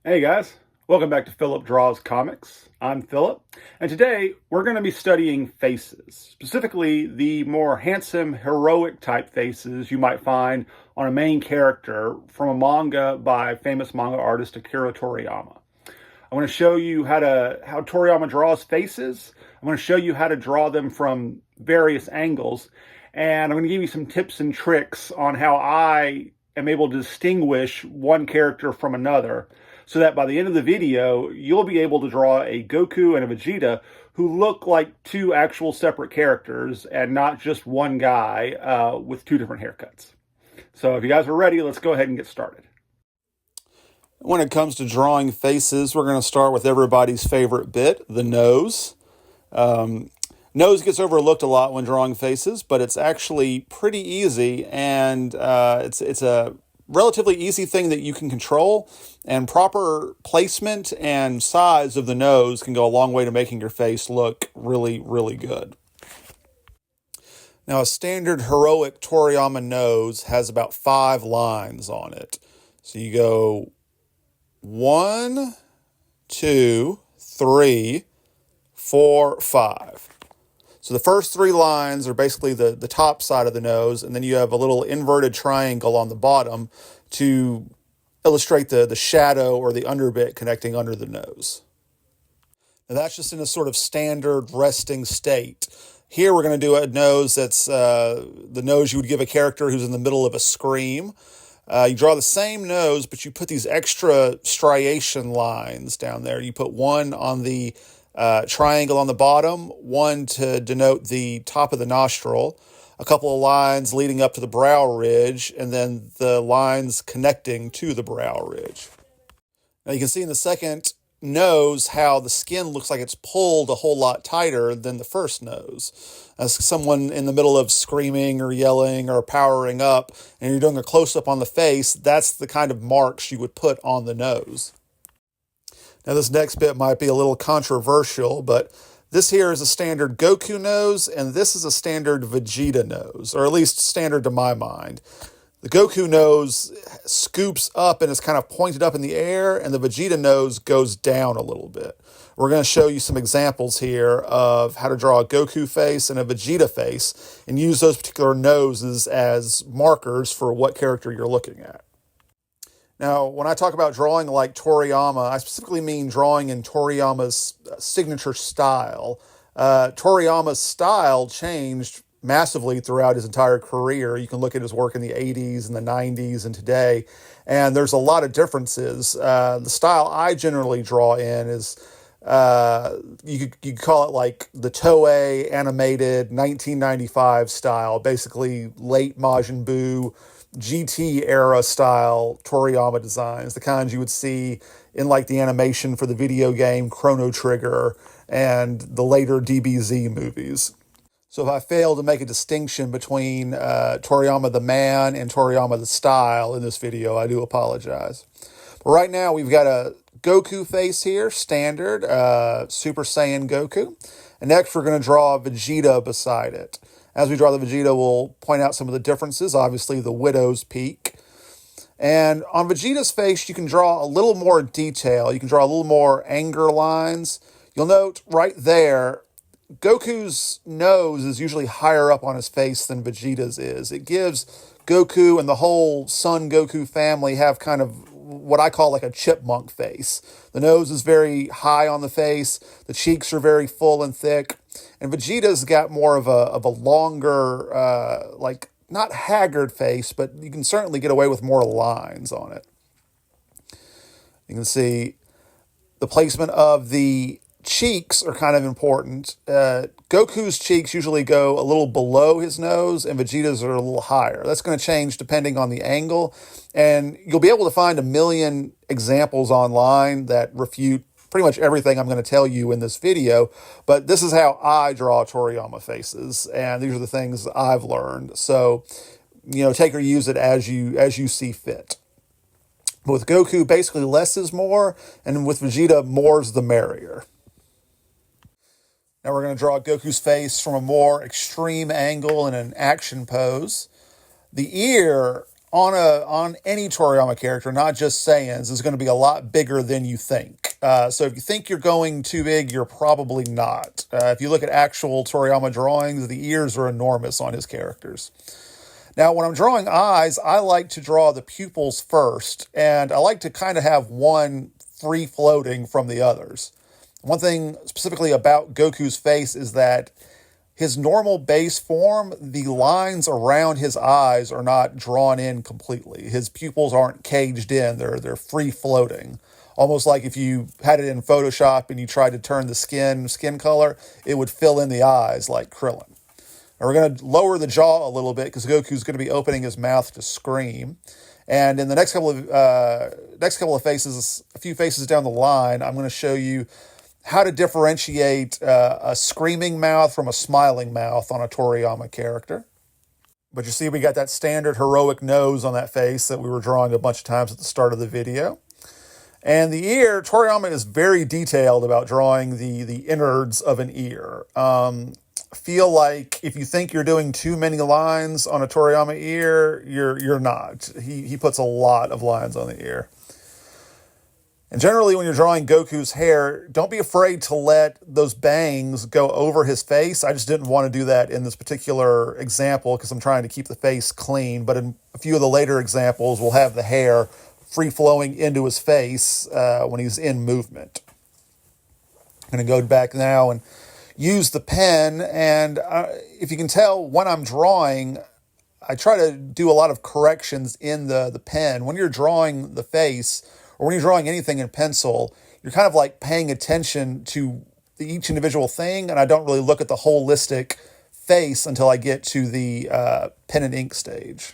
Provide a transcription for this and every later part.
Hey guys, welcome back to Philip Draws Comics. I'm Philip, and today we're going to be studying faces, specifically the more handsome, heroic type faces you might find on a main character from a manga by famous manga artist Akira Toriyama. I want to show you how Toriyama draws faces. I'm going to show you how to draw them from various angles, and I'm going to give you some tips and tricks on how I am able to distinguish one character from another, so that by the end of the video, you'll be able to draw a Goku and a Vegeta who look like two actual separate characters and not just one guy with two different haircuts. So if you guys are ready, let's go ahead and get started. When it comes to drawing faces, we're going to start with everybody's favorite bit, the nose. Nose gets overlooked a lot when drawing faces, but it's actually pretty easy, and it's a relatively easy thing that you can control, and proper placement and size of the nose can go a long way to making your face look really, really good. Now, a standard heroic Toriyama nose has about 5 lines on it. So you go 1, 2, 3, 4, 5. So the first 3 lines are basically the top side of the nose, and then you have a little inverted triangle on the bottom to illustrate the shadow or the underbit connecting under the nose. Now that's just in a sort of standard resting state. Here we're going to do a nose that's the nose you would give a character who's in the middle of a scream. You draw the same nose, but you put these extra striation lines down there. You put one on the triangle on the bottom, one to denote the top of the nostril, a couple of lines leading up to the brow ridge, and then the lines connecting to the brow ridge. Now you can see in the second nose how the skin looks like it's pulled a whole lot tighter than the first nose. As someone in the middle of screaming or yelling or powering up and you're doing a close-up on the face, that's the kind of marks you would put on the nose. Now this next bit might be a little controversial, but this here is a standard Goku nose, and this is a standard Vegeta nose, or at least standard to my mind. The Goku nose scoops up and is kind of pointed up in the air, and the Vegeta nose goes down a little bit. We're going to show you some examples here of how to draw a Goku face and a Vegeta face, and use those particular noses as markers for what character you're looking at. Now, when I talk about drawing like Toriyama, I specifically mean drawing in Toriyama's signature style. Toriyama's style changed massively throughout his entire career. You can look at his work in the 80s and the 90s and today, and there's a lot of differences. The style I generally draw in is, you could call it like the Toei animated 1995 style, basically late Majin Buu, GT era style Toriyama designs, the kinds you would see in like the animation for the video game Chrono Trigger and the later DBZ movies. So if I fail to make a distinction between Toriyama the man and Toriyama the style in this video, I do apologize. But right now we've got a Goku face here, standard, Super Saiyan Goku. And next we're going to draw Vegeta beside it. As we draw the Vegeta, we'll point out some of the differences, obviously the widow's peak. And on Vegeta's face, you can draw a little more detail. You can draw a little more anger lines. You'll note right there, Goku's nose is usually higher up on his face than Vegeta's is. It gives Goku and the whole Son Goku family have kind of what I call like a chipmunk face. The nose is very high on the face. The cheeks are very full and thick. And Vegeta's got more of a longer, like not haggard face, but you can certainly get away with more lines on it. You can see the placement of the cheeks are kind of important. Goku's cheeks usually go a little below his nose, and Vegeta's are a little higher. That's going to change depending on the angle, and you'll be able to find a million examples online that refute pretty much everything I'm going to tell you in this video, but this is how I draw Toriyama faces, and these are the things I've learned. So, take or use it as you see fit. But with Goku, basically less is more, and with Vegeta, more's the merrier. Now we're going to draw Goku's face from a more extreme angle in an action pose. The ear on any Toriyama character, not just Saiyans, is going to be a lot bigger than you think. So if you think you're going too big, you're probably not. If you look at actual Toriyama drawings, the ears are enormous on his characters. Now, when I'm drawing eyes, I like to draw the pupils first, and I like to kind of have one free floating from the others. One thing specifically about Goku's face is that his normal base form, the lines around his eyes are not drawn in completely. His pupils aren't caged in, they're free floating. Almost like if you had it in Photoshop and you tried to turn the skin color, it would fill in the eyes like Krillin. Now we're going to lower the jaw a little bit because Goku's going to be opening his mouth to scream. And in the next couple of faces, a few faces down the line, I'm going to show you how to differentiate a screaming mouth from a smiling mouth on a Toriyama character. But you see we got that standard heroic nose on that face that we were drawing a bunch of times at the start of the video. And the ear, Toriyama is very detailed about drawing the innards of an ear. Feel like if you think you're doing too many lines on a Toriyama ear, you're not. He puts a lot of lines on the ear. And generally, when you're drawing Goku's hair, don't be afraid to let those bangs go over his face. I just didn't want to do that in this particular example because I'm trying to keep the face clean. But in a few of the later examples, we'll have the hair free-flowing into his face when he's in movement. I'm going to go back now and use the pen. And if you can tell, when I'm drawing, I try to do a lot of corrections in the pen. When you're drawing the face, or when you're drawing anything in pencil, you're kind of like paying attention to each individual thing, and I don't really look at the holistic face until I get to the pen and ink stage.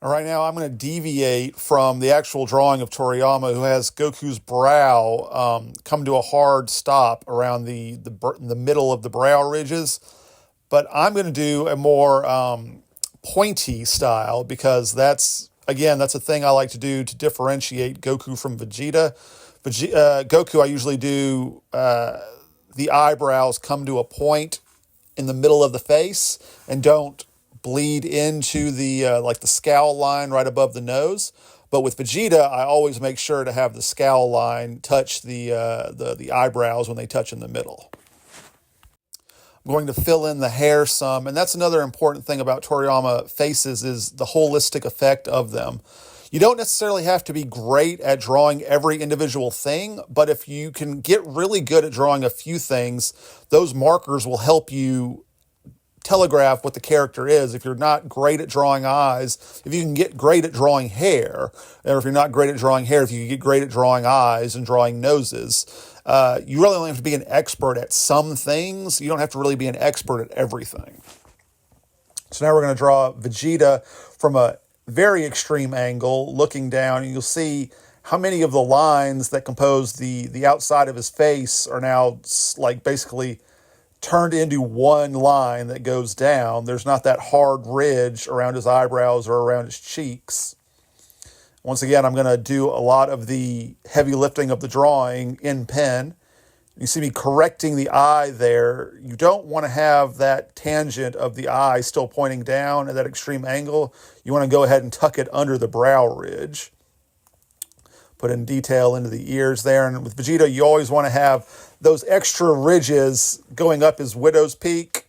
All right, now I'm going to deviate from the actual drawing of Toriyama, who has Goku's brow come to a hard stop around the middle of the brow ridges. But I'm going to do a more pointy style because that's a thing I like to do to differentiate Goku from Vegeta. Goku, I usually do the eyebrows come to a point in the middle of the face and don't bleed into the scowl line right above the nose. But with Vegeta, I always make sure to have the scowl line touch the eyebrows when they touch in the middle. I'm going to fill in the hair some, and that's another important thing about Toriyama faces is the holistic effect of them. You don't necessarily have to be great at drawing every individual thing, but if you can get really good at drawing a few things, those markers will help you telegraph what the character is. If you're not great at drawing eyes, if you can get great at drawing hair, or if you're not great at drawing hair, if you can get great at drawing eyes and drawing noses, you really only have to be an expert at some things. You don't have to really be an expert at everything. So now we're going to draw Vegeta from a very extreme angle, looking down, and you'll see how many of the lines that compose the outside of his face are now like basically turned into one line that goes down. There's not that hard ridge around his eyebrows or around his cheeks. Once again, I'm going to do a lot of the heavy lifting of the drawing in pen. You see me correcting the eye there. You don't want to have that tangent of the eye still pointing down at that extreme angle. You want to go ahead and tuck it under the brow ridge. Put in detail into the ears there. And with Vegeta, you always want to have those extra ridges going up his widow's peak,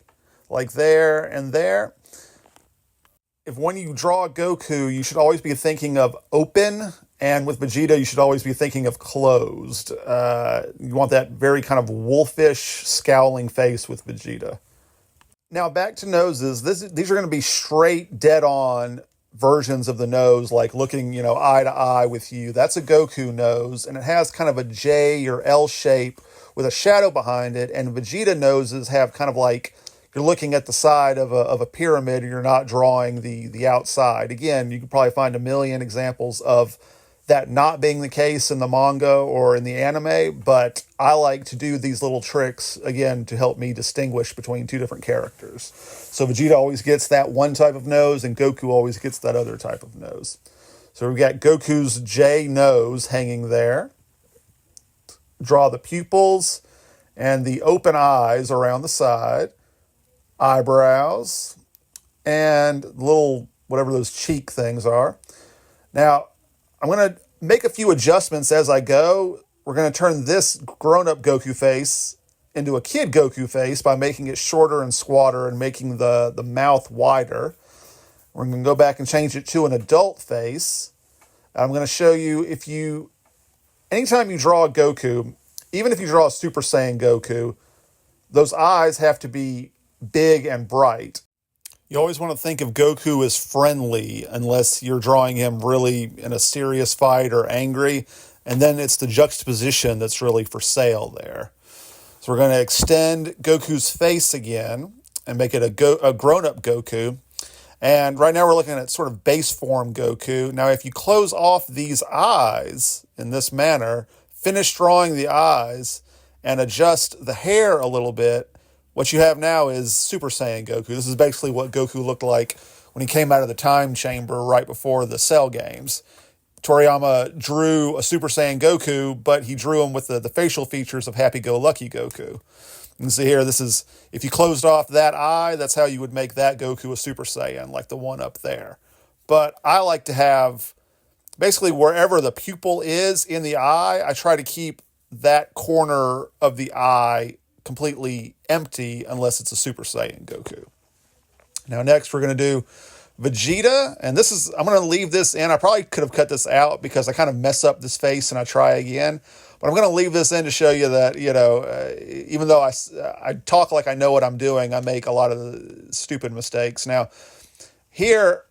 like there and there. If when you draw Goku, you should always be thinking of open, and with Vegeta, you should always be thinking of closed. You want that very kind of wolfish, scowling face with Vegeta. Now, back to noses. These are going to be straight, dead-on versions of the nose, like looking, eye to eye with you. That's a Goku nose, and it has kind of a J or L shape with a shadow behind it, and Vegeta noses have kind of like you're looking at the side of a pyramid and you're not drawing the outside. Again, you could probably find a million examples of that not being the case in the manga or in the anime, but I like to do these little tricks, again, to help me distinguish between two different characters. So Vegeta always gets that one type of nose, and Goku always gets that other type of nose. So we've got Goku's J nose hanging there. Draw the pupils and the open eyes around the side, eyebrows, and little whatever those cheek things are. Now, I'm going to make a few adjustments as I go. We're going to turn this grown-up Goku face into a kid Goku face by making it shorter and squatter and making the mouth wider. We're going to go back and change it to an adult face. I'm going to show you anytime you draw a Goku, even if you draw a Super Saiyan Goku, those eyes have to be big and bright. You always want to think of Goku as friendly unless you're drawing him really in a serious fight or angry. And then it's the juxtaposition that's really for sale there. So we're going to extend Goku's face again and make it a grown-up Goku. And right now we're looking at sort of base form Goku. Now if you close off these eyes in this manner, finish drawing the eyes, and adjust the hair a little bit, what you have now is Super Saiyan Goku. This is basically what Goku looked like when he came out of the time chamber right before the Cell games. Toriyama drew a Super Saiyan Goku, but he drew him with the facial features of Happy-Go-Lucky Goku. You can see here, this is, if you closed off that eye, that's how you would make that Goku a Super Saiyan, like the one up there. But I like to have, basically wherever the pupil is in the eye, I try to keep that corner of the eye completely empty unless it's a Super Saiyan Goku. Now next we're going to do Vegeta, and this is, I'm going to leave this in. I probably could have cut this out because I kind of mess up this face and I try again. But I'm going to leave this in to show you that, even though I talk like I know what I'm doing, I make a lot of stupid mistakes. Now, here,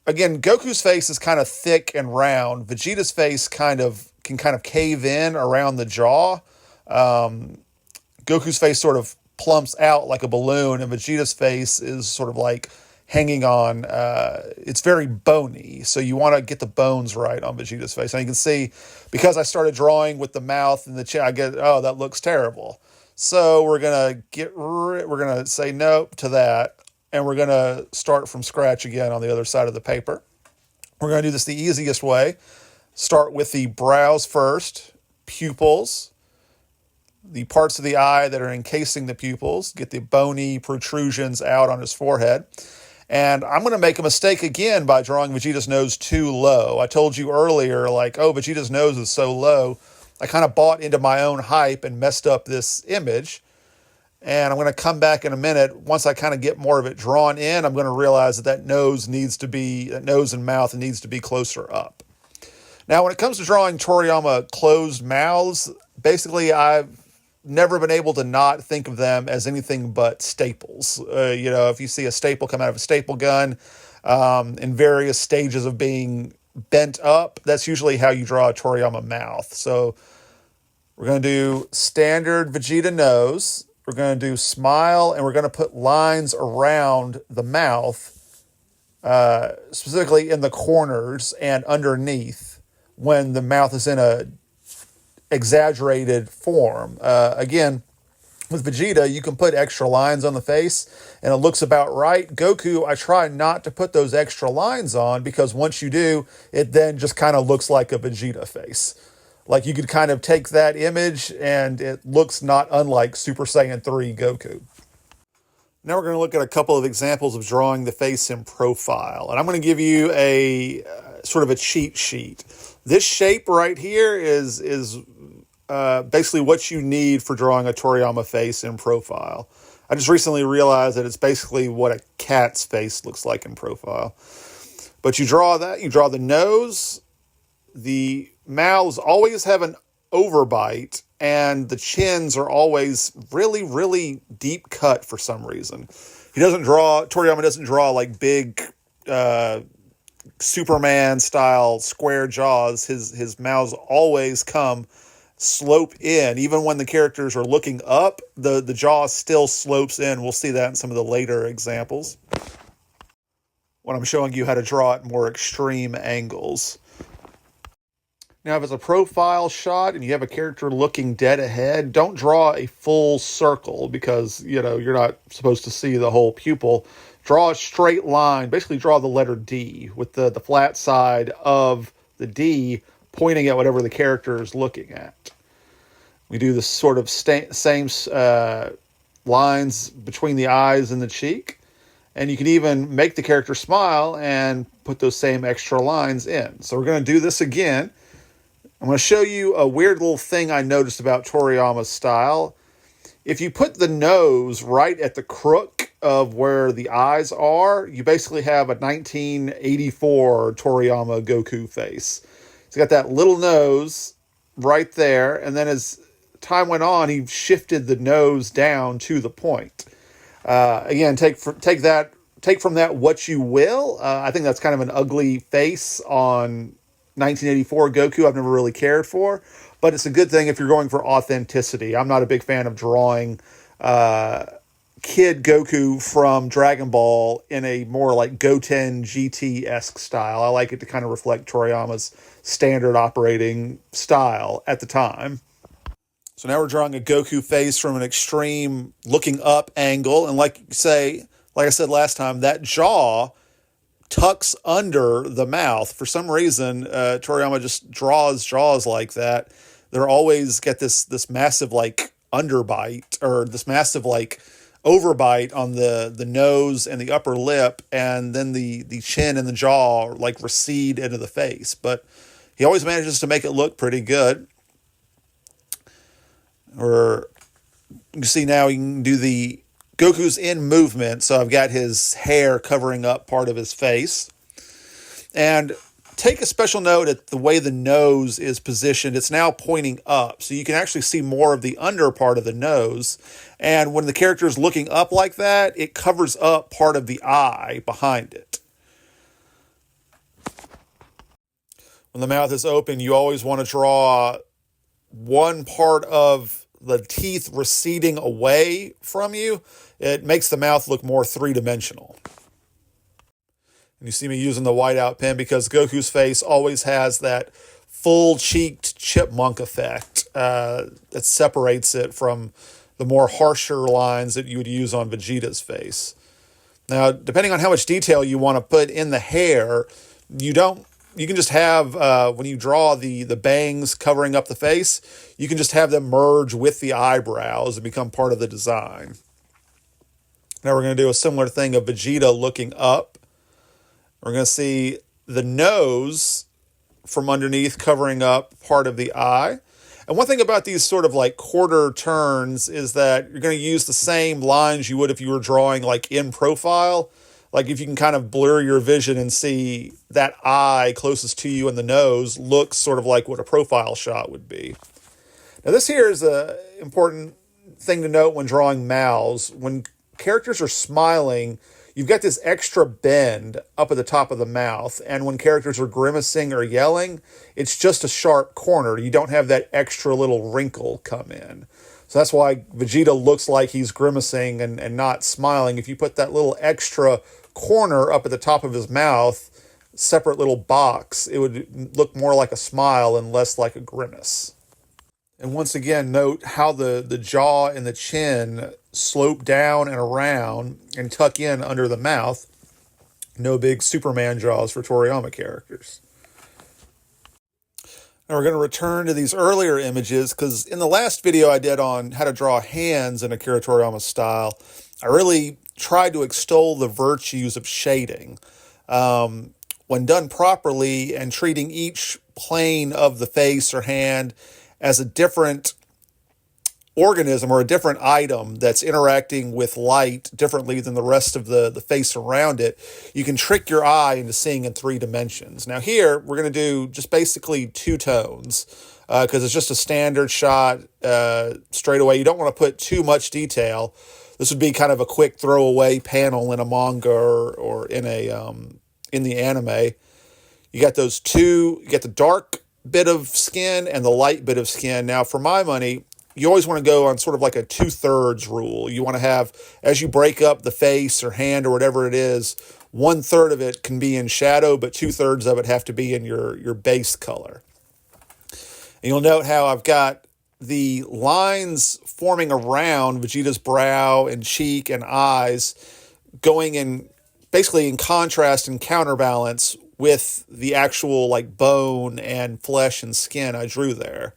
again, Goku's face is kind of thick and round. Vegeta's face can kind of cave in around the jaw. Goku's face sort of plumps out like a balloon, and Vegeta's face is sort of like hanging on. It's very bony, so you want to get the bones right on Vegeta's face. And you can see, because I started drawing with the mouth and the chin, I get, oh, that looks terrible. So we're gonna say nope to that, and we're gonna start from scratch again on the other side of the paper. We're gonna do this the easiest way. Start with the brows first, pupils, the parts of the eye that are encasing the pupils, get the bony protrusions out on his forehead. And I'm going to make a mistake again by drawing Vegeta's nose too low. I told you earlier, like, oh, Vegeta's nose is so low. I kind of bought into my own hype and messed up this image. And I'm going to come back in a minute. Once I kind of get more of it drawn in, I'm going to realize that nose and mouth needs to be closer up. Now, when it comes to drawing Toriyama closed mouths, basically I've never been able to not think of them as anything but staples. If you see a staple come out of a staple gun in various stages of being bent up, that's usually how you draw a Toriyama mouth. So we're going to do standard Vegeta nose. We're going to do smile, and we're going to put lines around the mouth, specifically in the corners and underneath when the mouth is in a exaggerated form. Again, with Vegeta, you can put extra lines on the face and it looks about right. Goku, I try not to put those extra lines on because once you do, it then just kind of looks like a Vegeta face. Like you could kind of take that image and it looks not unlike Super Saiyan 3 Goku. Now we're going to look at a couple of examples of drawing the face in profile. And I'm going to give you a sort of a cheat sheet. This shape right here is basically what you need for drawing a Toriyama face in profile. I just recently realized that it's basically what a cat's face looks like in profile. But you draw that, you draw the nose, the mouths always have an overbite, and the chins are always really, really deep cut for some reason. Toriyama doesn't draw like big Superman style square jaws. His mouths always slope in. Even when the characters are looking up, the jaw still slopes in. We'll see that in some of the later examples when I'm showing you how to draw at more extreme angles. Now, if it's a profile shot and you have a character looking dead ahead, don't draw a full circle because, you're not supposed to see the whole pupil. Draw a straight line. Basically, draw the letter D with the flat side of the D pointing at whatever the character is looking at. We do the sort of same lines between the eyes and the cheek. And you can even make the character smile and put those same extra lines in. So we're going to do this again. I'm going to show you a weird little thing I noticed about Toriyama's style. If you put the nose right at the crook of where the eyes are, you basically have a 1984 Toriyama Goku face. He's got that little nose right there, and then as time went on, he shifted the nose down to the point. Again, take from that what you will. I think that's kind of an ugly face on 1984 Goku. I've never really cared for, but it's a good thing if you're going for authenticity. I'm not a big fan of drawing kid Goku from Dragon Ball in a more like Goten GT-esque style. I like it to kind of reflect Toriyama's standard operating style at the time. So now we're drawing a Goku face from an extreme looking up angle. And like I said last time, that jaw tucks under the mouth. For some reason, Toriyama just draws jaws like that. They're always get this massive like underbite, or this massive like overbite on the nose and the upper lip, and then the chin and the jaw like recede into the face. But he always manages to make it look pretty good. Or you can see now you can do the Goku's in movement. So I've got his hair covering up part of his face. And take a special note at the way the nose is positioned. It's now pointing up. So you can actually see more of the under part of the nose. And when the character is looking up like that, it covers up part of the eye behind it. When the mouth is open, you always want to draw one part of the teeth receding away from you. It makes the mouth look more three-dimensional. And you see me using the whiteout pen because Goku's face always has that full-cheeked chipmunk effect that separates it from the more harsher lines that you would use on Vegeta's face. Now, depending on how much detail you want to put in the hair, you can just have, when you draw the bangs covering up the face, you can just have them merge with the eyebrows and become part of the design. Now we're going to do a similar thing of Vegeta looking up. We're going to see the nose from underneath covering up part of the eye. And one thing about these sort of like quarter turns is that you're going to use the same lines you would if you were drawing like in profile. Like if you can kind of blur your vision and see that eye closest to you and the nose looks sort of like what a profile shot would be. Now this here is an important thing to note when drawing mouths. When characters are smiling, you've got this extra bend up at the top of the mouth. And when characters are grimacing or yelling, it's just a sharp corner. You don't have that extra little wrinkle come in. So that's why Vegeta looks like he's grimacing and not smiling. If you put that little extra corner up at the top of his mouth, separate little box, it would look more like a smile and less like a grimace. And once again, note how the jaw and the chin slope down and around and tuck in under the mouth. No big Superman jaws for Toriyama characters. Now we're going to return to these earlier images because in the last video I did on how to draw hands in Akira Toriyama style, I really tried to extol the virtues of shading. When done properly and treating each plane of the face or hand as a different organism or a different item that's interacting with light differently than the rest of the face around it, you can trick your eye into seeing in 3 dimensions. Now here, we're going to do just basically 2 tones because it's just a standard shot straight away. You don't want to put too much detail. This would be kind of a quick throwaway panel in a manga or in the anime. You got those two, you get the dark bit of skin and the light bit of skin. Now, for my money, you always want to go on sort of like a 2/3 rule. You want to have, as you break up the face or hand or whatever it is, 1/3 of it can be in shadow, but 2/3 of it have to be in your base color. And you'll note how I've got the lines forming around Vegeta's brow and cheek and eyes going in basically in contrast and counterbalance with the actual like bone and flesh and skin I drew there.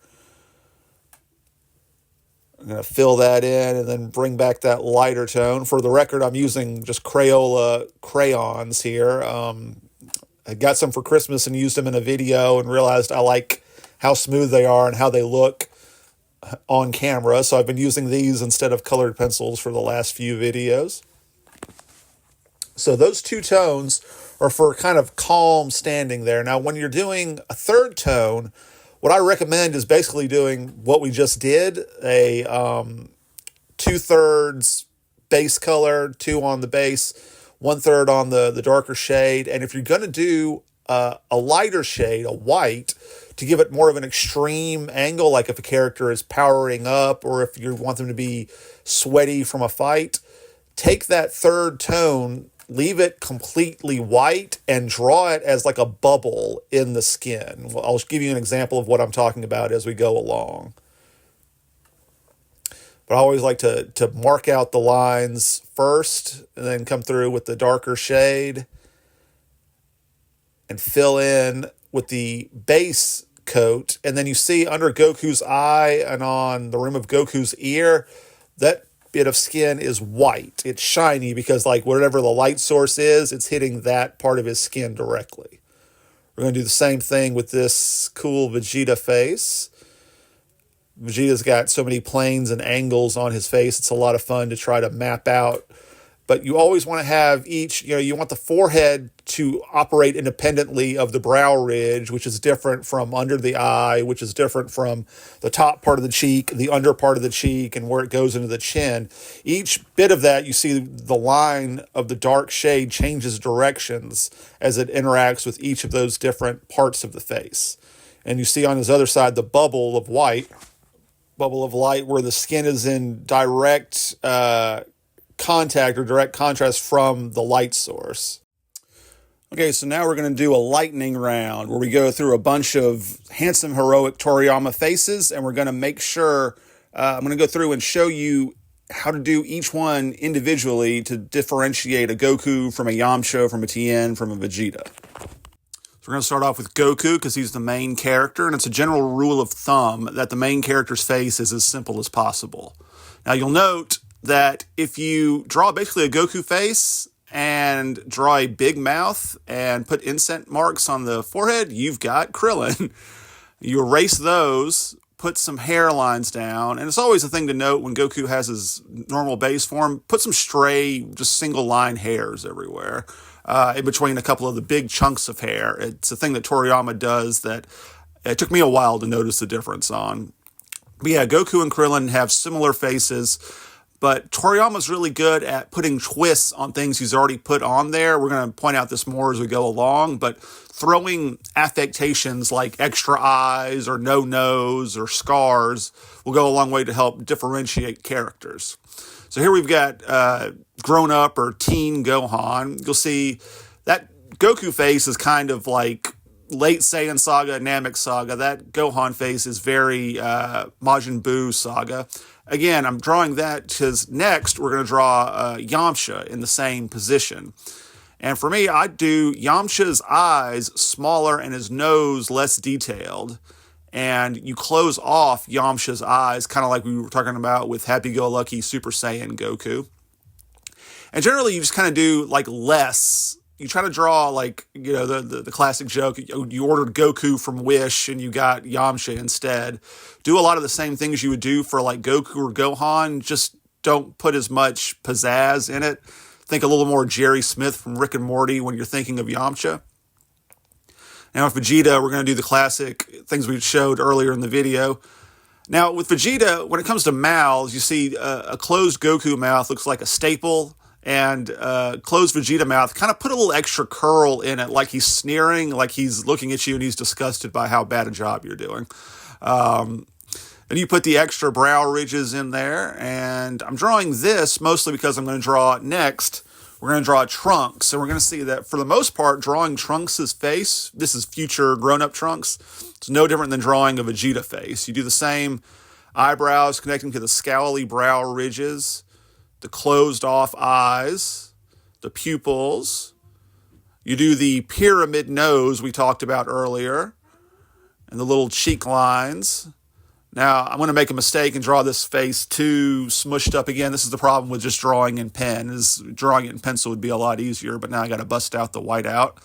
I'm going to fill that in and then bring back that lighter tone. For the record, I'm using just Crayola crayons here. I got some for Christmas and used them in a video and realized I like how smooth they are and how they look on camera. So I've been using these instead of colored pencils for the last few videos. So those two tones are for kind of calm standing there. Now, when you're doing a third tone, what I recommend is basically doing what we just did, a 2/3 base color, 2 on the base, 1/3 on the darker shade. And if you're going to do a lighter shade, a white, to give it more of an extreme angle, like if a character is powering up or if you want them to be sweaty from a fight, take that third tone, leave it completely white, and draw it as like a bubble in the skin. Well, I'll give you an example of what I'm talking about as we go along. But I always like to mark out the lines first and then come through with the darker shade and fill in with the base coat. And then you see under Goku's eye and on the rim of Goku's ear, that bit of skin is white. It's shiny because like whatever the light source is, it's hitting that part of his skin directly. We're going to do the same thing with this cool Vegeta face. Vegeta's got so many planes and angles on his face. It's a lot of fun to try to map out. But you always want to have each, you want the forehead to operate independently of the brow ridge, which is different from under the eye, which is different from the top part of the cheek, the under part of the cheek, and where it goes into the chin. Each bit of that, you see the line of the dark shade changes directions as it interacts with each of those different parts of the face. And you see on his other side the bubble of light where the skin is in direct contact or direct contrast from the light source. Okay, so now we're going to do a lightning round where we go through a bunch of handsome, heroic Toriyama faces, and we're going to make sure, I'm going to go through and show you how to do each one individually to differentiate a Goku from a Yamcha, from a Tien, from a Vegeta. So we're going to start off with Goku because he's the main character, and it's a general rule of thumb that the main character's face is as simple as possible. Now you'll note that if you draw basically a Goku face and draw a big mouth and put incent marks on the forehead, you've got Krillin. You erase those, put some hairlines down, and it's always a thing to note when Goku has his normal base form, put some stray, just single line hairs everywhere, in between a couple of the big chunks of hair. It's a thing that Toriyama does that it took me a while to notice the difference on. But yeah, Goku and Krillin have similar faces, but Toriyama's really good at putting twists on things he's already put on there. We're going to point out this more as we go along, but throwing affectations like extra eyes or no nose or scars will go a long way to help differentiate characters. So here we've got grown-up or teen Gohan. You'll see that Goku face is kind of like late Saiyan Saga, Namek Saga. That Gohan face is very Majin Buu Saga. Again, I'm drawing that because next we're going to draw Yamcha in the same position. And for me, I do Yamcha's eyes smaller and his nose less detailed. And you close off Yamcha's eyes, kind of like we were talking about with Happy-Go-Lucky Super Saiyan Goku. And generally, you just kind of do like less. You try to draw like, the classic joke, you ordered Goku from Wish and you got Yamcha instead. Do a lot of the same things you would do for like Goku or Gohan, just don't put as much pizzazz in it. Think a little more Jerry Smith from Rick and Morty when you're thinking of Yamcha. Now with Vegeta, we're going to do the classic things we showed earlier in the video. Now with Vegeta, when it comes to mouths, you see a closed Goku mouth looks like a staple, and closed Vegeta mouth kind of put a little extra curl in it, like he's sneering, like he's looking at you and he's disgusted by how bad a job you're doing. And you put the extra brow ridges in there, and I'm drawing this mostly because I'm going to draw next. We're going to draw Trunks, and we're going to see that for the most part, drawing Trunks' face, this is future grown-up Trunks, it's no different than drawing a Vegeta face. You do the same eyebrows connecting to the scowly brow ridges, the closed-off eyes, the pupils. You do the pyramid nose we talked about earlier, and the little cheek lines. Now, I'm going to make a mistake and draw this face too smushed up again. This is the problem with just drawing in pen, is drawing it in pencil would be a lot easier, but now I got to bust out the whiteout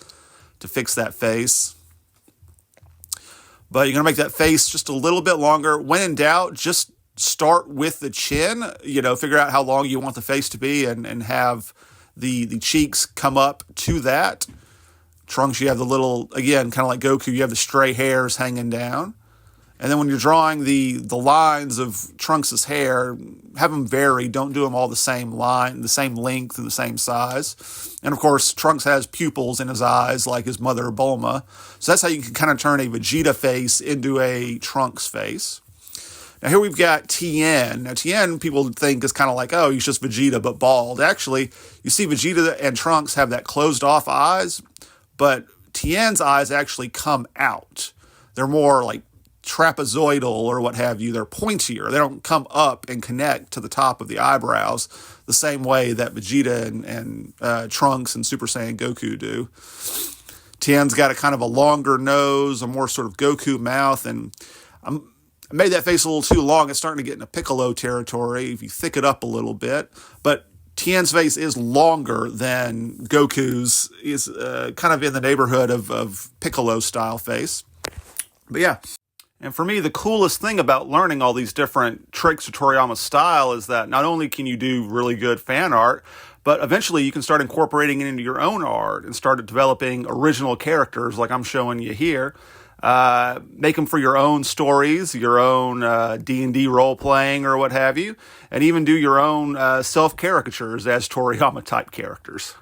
to fix that face. But you're going to make that face just a little bit longer. When in doubt, just start with the chin, figure out how long you want the face to be and have the cheeks come up to that. Trunks, you have the little, again, kind of like Goku, you have the stray hairs hanging down. And then when you're drawing the lines of Trunks' hair, have them vary. Don't do them all the same line, the same length, and the same size. And of course, Trunks has pupils in his eyes like his mother Bulma. So that's how you can kind of turn a Vegeta face into a Trunks face. Now here we've got Tien. Now Tien, people think is kind of like, oh, he's just Vegeta but bald. Actually, you see Vegeta and Trunks have that closed off eyes, but Tien's eyes actually come out. They're more like trapezoidal or what have you. They're pointier. They don't come up and connect to the top of the eyebrows the same way that Vegeta and Trunks and Super Saiyan Goku do. Tien's got a kind of a longer nose, a more sort of Goku mouth, and I made that face a little too long. It's starting to get into Piccolo territory if you thick it up a little bit. But Tien's face is longer than Goku's, is kind of in the neighborhood of Piccolo style face. But yeah. And for me, the coolest thing about learning all these different tricks of Toriyama's style is that not only can you do really good fan art, but eventually you can start incorporating it into your own art and start developing original characters like I'm showing you here. Make them for your own stories, your own D&D role-playing or what have you, and even do your own self-caricatures as Toriyama-type characters.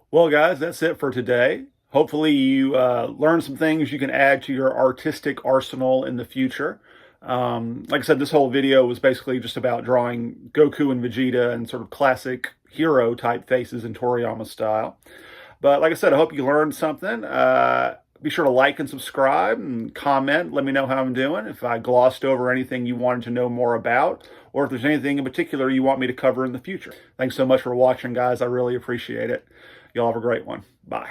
Well, guys, that's it for today. Hopefully you learn some things you can add to your artistic arsenal in the future. Like I said, this whole video was basically just about drawing Goku and Vegeta and sort of classic hero type faces in Toriyama style. But like I said, I hope you learned something. Be sure to like and subscribe and comment. Let me know how I'm doing, if I glossed over anything you wanted to know more about, or if there's anything in particular you want me to cover in the future. Thanks so much for watching, guys. I really appreciate it. Y'all have a great one. Bye.